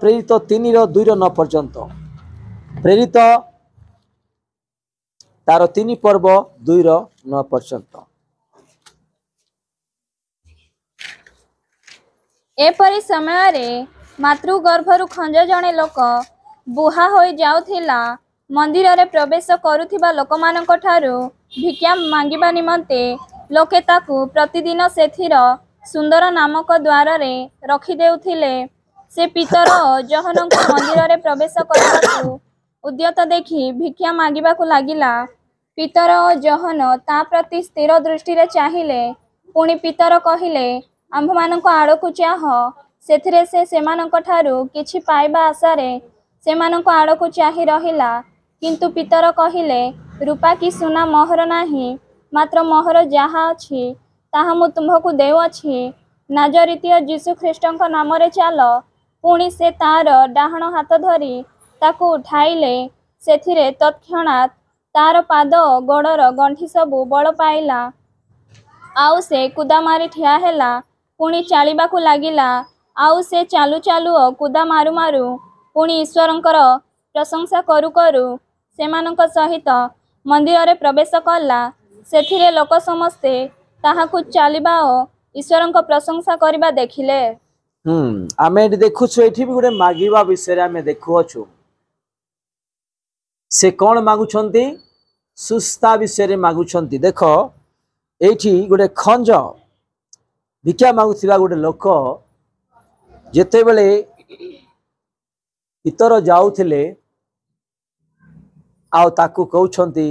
प्रेरित 3:2-9 पर्यंत प्रेरित तार 3 पर्व 2-9 पर्यंत। एपरी समय रे मातृगर्भरु खंज जणे लोक बुहा होई जाउथिला। मंदिर रे प्रवेश करुथिबा लोकमानक ठारू भिक्षा मांगिबा निमंते लोके ताकू प्रतिदिन सेथिर सुंदर नामक द्वार रे रखि देउथिले। से पितर जहनक मंदिर रे प्रवेश करबाकू उद्यत देखि भिक्षा मांगिबाकू लागिला। पितर ओ जहन ता प्रति स्थिर दृष्टि रे चाहिले। पुणी पितर कहिले, आम्भमानक आड़कू चाह। सेथिरे से सेमानक ठारू किछि पाइबा आशारे सेमानक आड़कू चाहि रहिला। किंतु पितर कहिले, रूपा कि सुना मोहर नाही, मात्र मोहर जाहा अछि ताहा मु तुम्भकू देउअछि। नाजरीतीय यीशु ख्रीष्टଙ୍କ नामरे चाल। पुणी से तार डाहण हाथ धरी ताकू उठाइले। सेथिरे तत्क्षणात तार पाद गोड़र गंठी सबू बल पाइला। आउ से कुदा मारी ठिया हेला। पुणी चालिबाकू लागिला। आउ से चालू चालू कुदा मारू मारू पुणी ईश्वरंकर प्रशंसा करू करू सेमानक सहित मंदिर रे प्रवेश कला। सेथिरे लोक समस्ते ताहाकू चालिबा ओ ईश्वरंक प्रशंसा करिबा देखिले। आमे देखुछु एठी भी गोटे मागिबा विषय रे आमे देखुछु। से कौन मागुछंती? सुस्ता विषय रे मागुछंती। देखो एठी गोटे खंज भिक्षा मागुथिबा गोटे लोक जेते बेले इतर जाउथिले आ ताकू कहउछंती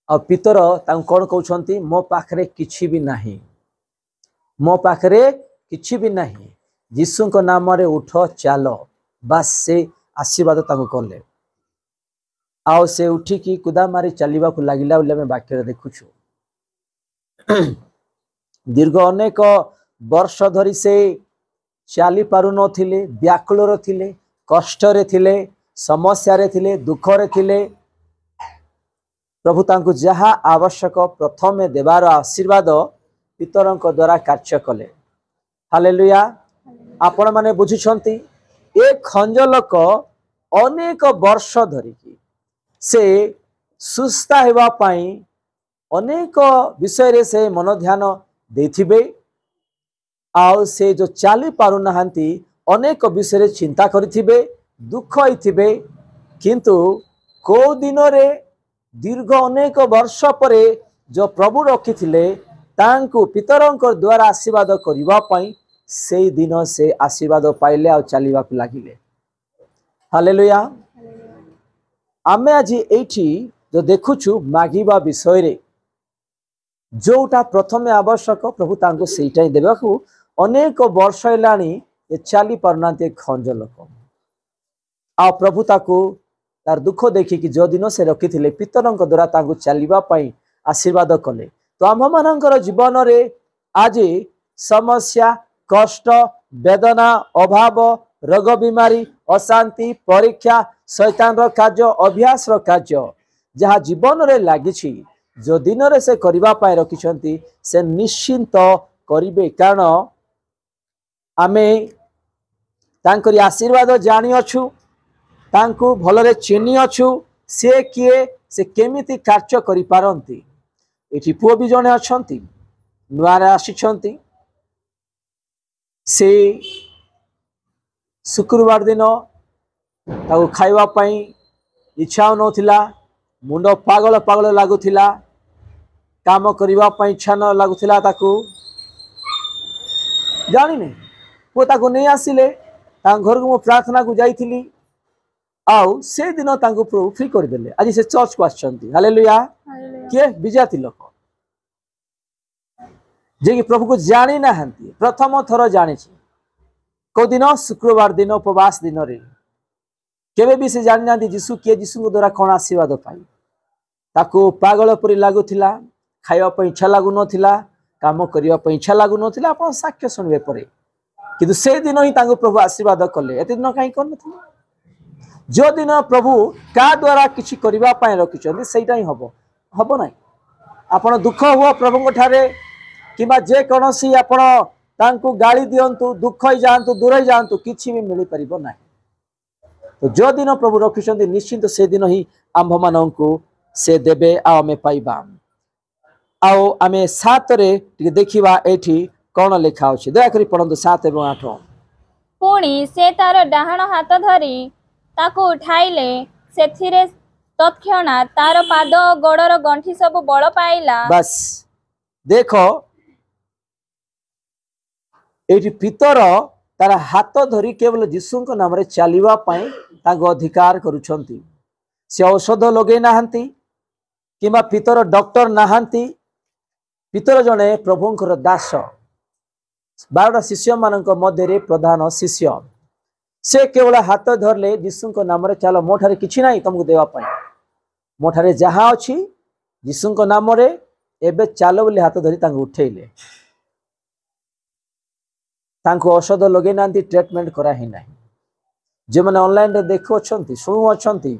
आ पितर ताकू कोन कहउछंती, मो पाखरे किछि भी नाही, मो पाखरे किछि भी नाही, यीशुଙ୍କ नाम रे उठ चालो। बस से आशीर्वाद ताकू करले। आओ से उठी की कुदा मारी चलिबा को लागिला बोले मैं वाक्य देखुछु। दीर्घ अनेक वर्ष धरी से चाली पारु नथिले, व्याकुल थिले, कष्ट रे थिले, समस्या रे थिले, दुख रे थिले। प्रभु तांको जहा आवश्यक प्रथमे देवार आशीर्वाद पितरंक द्वारा कार्य कले। हालेलुया। आपण माने बुझिछंती ए खंज लोक अनेक वर्ष धरी से सुस्ता हेबा पाई अनेक विषय रे से मन ध्यान देथिबे। आउ से जो चाली पारु नहांती अनेक विषय रे चिंता करिथिबे, दुख होइथिबे। किंतु को दिन रे दीर्घ अनेक वर्ष परे जो प्रभु रखिथिले तांको पितरंक द्वारा आशीर्वाद करिबा पाई से दिन से आशीर्वाद पाइले आ चलिबा को लागिले। हालेलुया। आमे आज एठी जो देखुछु मागिबा विषय रे जोटा प्रथमे आवश्यक प्रभु तांको सेटा देबाकू अनेक वर्ष हेलानी ए चाली पारनाते खंज लोक आ प्रभु ताकू तार दुख देखि कि जो दिन से रखिथिले पितरंक द्वारा ताकू चलिबा पाई आशीर्वाद कले। तो आम मानकर जीवन रे आज समस्या, कष्ट, वेदना, अभाव, रोग बीमारी, अशांति, परीक्षा, शैतान रो कार्य, अभ्यास रो कार्य जहाँ जीवन रे लागिछि जो दिन रे से करिबा पाई रखिछंती से निश्चिंत करिबे। कारण आमे तांकरी आशीर्वाद जानी अछु, तांकू भलरे चिनी अछु। से किए, से केमिति कार्य करि पारंती। एठी पुओ भी जने अछंती, नुआरे आसीछंती। से शुक्रवार दिन ताऊ खाइबा पाई इच्छा नथिला, मुंड पागल पागल लागुथिला, काम करिबा पाई इच्छा न लागुथिला। ताकू जानी नहीं वो ताकू नहीं आसिले घर को प्रार्थना को जाइथिली आउ से दिन तांको प्रभु फ्री कर देले। आज से चर्च को आछंती। हालेलुया। के विजाति लोक जे कि प्रभु को जानी ना हंती, प्रथम थर जानी छी। को दिन शुक्रवार दिन उपवास दिन रे केबे भी से जानि नांती यीशु के, यीशु द्वारा कोन आशीर्वाद पाई। ताको पागल परि लागुथिला, खाइबा पई इच्छा लागु नथिला, काम करिबा पई इच्छा लागु नथिला। आपण साक्ष्य सुनबे परे किंतु से दिन ही तांको प्रभु आशीर्वाद कले। एते दिन काई कोन नथिला। जो दिन प्रभु का द्वारा किछि करिबा पई रखिछन्ती सेटा ही हबो, हबो नै। आपण दुख हुआ प्रभु ठारे किबा जे कोनोसी आपण तांकु गाली दियंतु दुख ही जातु दूर ही जातु किछि भी मिल परिबो नाही। तो जो दिन प्रभु रखिछन्ति निश्चिंत से दिन ही आंभ माननकु से देबे आ आमे पाइबा। आओ आमे 7 रे टिके देखिबा एठी कोन लेखा अछि दया करी पढंतु 7 एवं 8। पुणी से तार डाहाण हाथ धरी ताकू उठाइले सेथिरे तत्क्षणात तार पाद और गोड़र गंठी सब बल पाइला। बस देखो एठी पितर तार हाथ धरी केवल जीसुंक नाम रे चलिबा पई ताको अधिकार करूछंती। से औषध लगे नाहंती किबा पितर डॉक्टर नाहंती। पितर जने प्रभुंकर दास 12 शिष्य मानक मध्य प्रधान शिष्य से केवल हाथ धरले जीसुंक नाम रे चलो मोठारे किछि नाही तुमको देवा पई मोठारे जहा अछि जीसुंक नाम रे एबे चालो बोली हाथ धरी तांको उठेइले। तांको औषध लगे नांती ट्रीटमेंट करा ही नाही। जे माने ऑनलाइन रे देखो छंती सुनु अछंती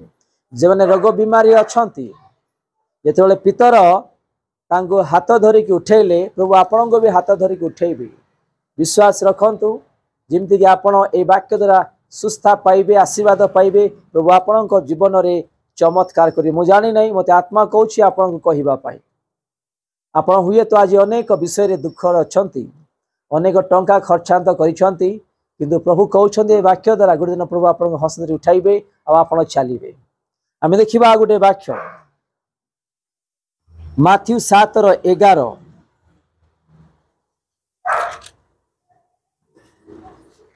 जे माने रोग बीमारी अछंती जेतेबेले पितर तांको हाथ धरी के उठेइले प्रभु आपनको भी हाथ धरी के उठेइबे। विश्वास रखंतु जिमति कि आपण ए वाक्य द्वारा सुस्था पाइबे आशीर्वाद पाइबे प्रभु आपनको जीवन रे चमत्कार करी। मु जानि नहीं मते आत्मा कहूछि आपनको कहिबा पाई। आपण हुए तो आज अनेक विषय रे दुख अछंती अनेक टंका खर्चांत करिसंती किंतु प्रभु कहउछंती ए वाक्य द्वारा गुड दिन प्रभु आपनको हसनरी उठाइबे आ आपण चलिबे। आमे देखिबा गुटे वाक्य माथ्यू 7:11।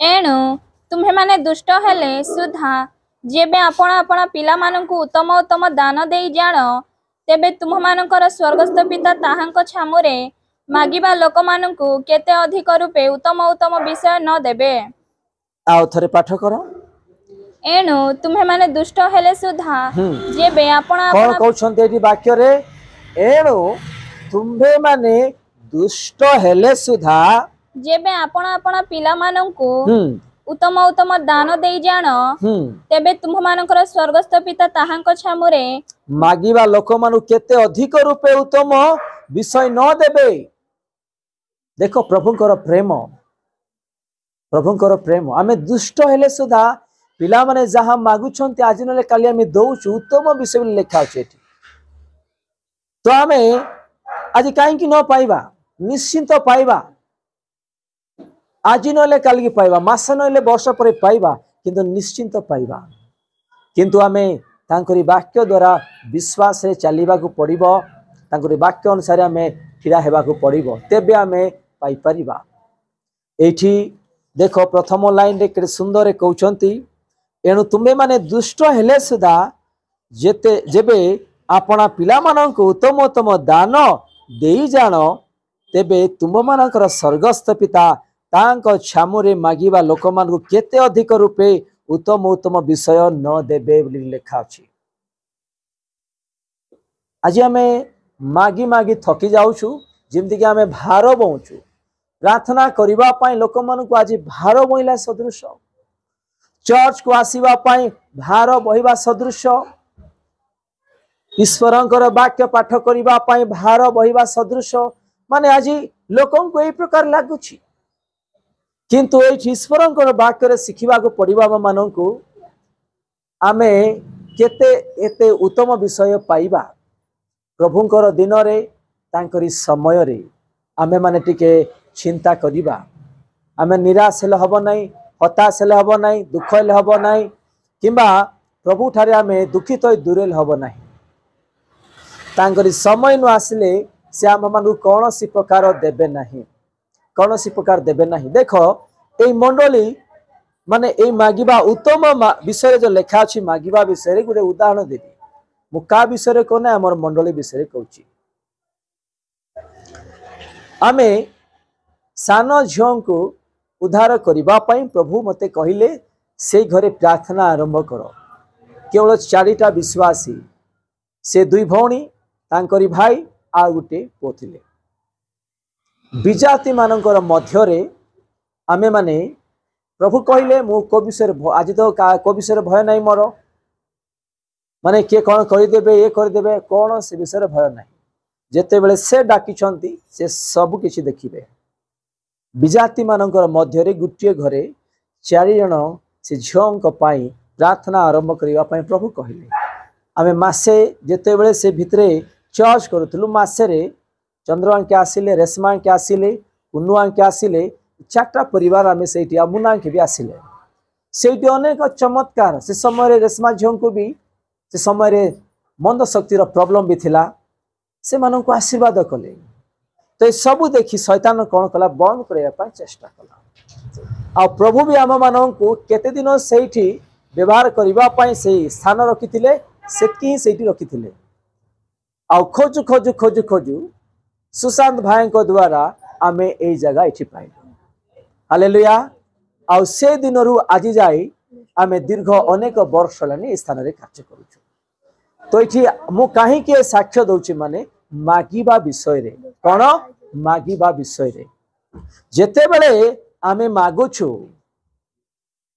एणु तुम्हे माने दुष्ट हेले सुधा जेबे आपण आपण पिला माननकु उत्तम उत्तम दान देई जाण तेबे तुम मानकर स्वर्गस्थ पिता ताहांक छामुरे मागिबा लोक माननकु केते अधिक रूपे उत्तम उत्तम विषय न देबे। आउ थरे पाठ करो। एणु तुम्हे माने दुष्ट हेले सुधा जेबे आपण कोन आपण कहउछंती एटी वाक्य रे एणु तुम्हे माने दुष्ट हेले सुधा जेबे आपण आपण पिला माननकु उत्तम उत्तम दान देई जाण तेबे तुम मानकर स्वर्गस्थ पिता ताहांक छामुरे मागिबा लोक मानु केते अधिक रूपे उत्तम विषय न देबे। देखो प्रभुंकर प्रेम आमे दुष्ट हेले सुधा पिला माने जहा मागुछंती आज नले काली आमे दउछु उत्तम विषय लेखा अछि एठी। तो आमे आज काहे कि न पाइबा निश्चिंत पाइबा आज नले काल की पाइबा मास नले वर्ष पर पाइबा किंतु निश्चिंत पाइबा। किंतु आमे तांकरी वाक्य द्वारा विश्वास रे चलिबा को पड़िबो तांकरी वाक्य अनुसार आमे ठिरा हेबा को पड़िबो तेबे आमे पाई परिबा। एठी देखो प्रथम लाइन रे केते सुंदर कहउछंती एणु तुमे माने दुष्ट हेले सुधा जेते जेबे आपणा पिला माननकु उत्तम उत्तम दान देई जानो तेबे तुम मानकर स्वर्गस्थ पिता तांको छामुरे मागिबा लोक मानकु केते अधिक रूपे उत्तम उत्तम विषय न देबे बोली लेखा अछि। आज आमे मागी मागी थकी जाउछु जिमति कि आमे भार बउछु प्रार्थना करिबा पई लोक मानकु आज भार बइला सदृश चर्च को आसीबा पई भार बहिबा सदृश ईश्वरंकर वाक्य पाठ करिबा पई भार बहिबा सदृश माने आज लोकन को ए प्रकार लागुछि। किंतु ए ईश्वरंकर वाक्य रे सिखिबा को पड़िबा माननकु आमे केते एते उत्तम विषय पाइबा प्रभुंकर दिन रे तांकरी समय रे आमे माने टिके चिंता करिबा। आमे निराश हेले हबो नाही हताश हेले हबो नाही दुख हेले हबो नाही किबा प्रभु ठारे आमे दुखित होई दूरेल हबो नाही। तांकरी समय नु आसिले से आम मानू कौनसी प्रकार देबे नाही कौनसी प्रकार देबे नाही। देखो ए मंडली माने ए मागिबा उत्तम विषय जो लेखा अछि मागिबा विषय गुटे उदाहरण देबी मु का विषय कोने हमर मंडली विषय कहूची। आमे सानो झियों को उद्धार करिबा पई प्रभु मते कहिले से घरे प्रार्थना आरंभ करो। केवल 4टा विश्वासी से 2 भौणी तांकरी भाई आ गुटे पोथिले विजाति मानकर मध्यरे आमे माने प्रभु कहिले मु को विषय आज तो को विषय भय नहीं मोर माने के कौन करदेबे ये करदेबे कौन से विषय भय नहीं जेते बेले से डाकी से सब किछि देखिबे विजाति मानकर मध्य गोटे घरे 4 जन से झील प्रार्थना आरंभ करने प्रभु कहले। आमे मासे जिते बड़े से भितरे चर्च करूँ मसेरे चंद्रमा के आसिले, रेशमा के आसिले, कुनुआ के आसिले, 4टा परिवार आमे से मुना के भी आसिले। से अनेक चमत्कार से समय रेशमा झील को भी से समय मंद शक्तिर प्रॉब्लम भी थिला, से मानन को आशीर्वाद कले। तो सबू देखी शैतान कौन कला बंद करने चेष्टा कला। आ प्रभु भी आम मान को केते दिन से व्यवहार करने से स्थान रखी से रखी आ खोजु खोजु खोजु खोजु सुशांत भाई द्वारा आम ए जगह ये पाइल। हालेलुया। आ से दिन आज जाए आम दीर्घ अनेक वर्ष है स्थान में कार्य करूँ। तो ये मु कहीं साक्ष्य दूची माने मागिबा विषय रे कौन मागिबा विषय रे जेते बेले आमे मागुछु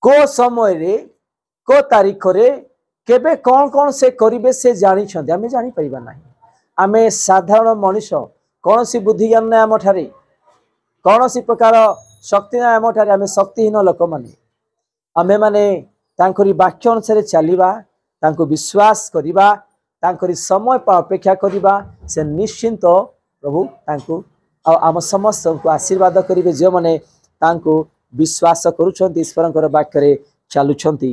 को समय रे को तारीख रे केबे कौन कौन से करिवे से जानी छंदे आमे जानी परिबा नाही। आमे साधारण मनुष्य कौन सी बुद्धि ज्ञान ना आम ठारे कौन सी प्रकार शक्ति ना आम ठारे आमे शक्तिहीन लोक माने आमे माने तांकरी वाक्य अनुसार चलिबा तांको विश्वास करिबा तांकरी समय पर अपेक्षा करिबा से निश्चिंत प्रभु तांको आम समस्त को आशीर्वाद करेंगे जो मैंने विश्वास करुँच ईश्वर वाक्य चलुंट।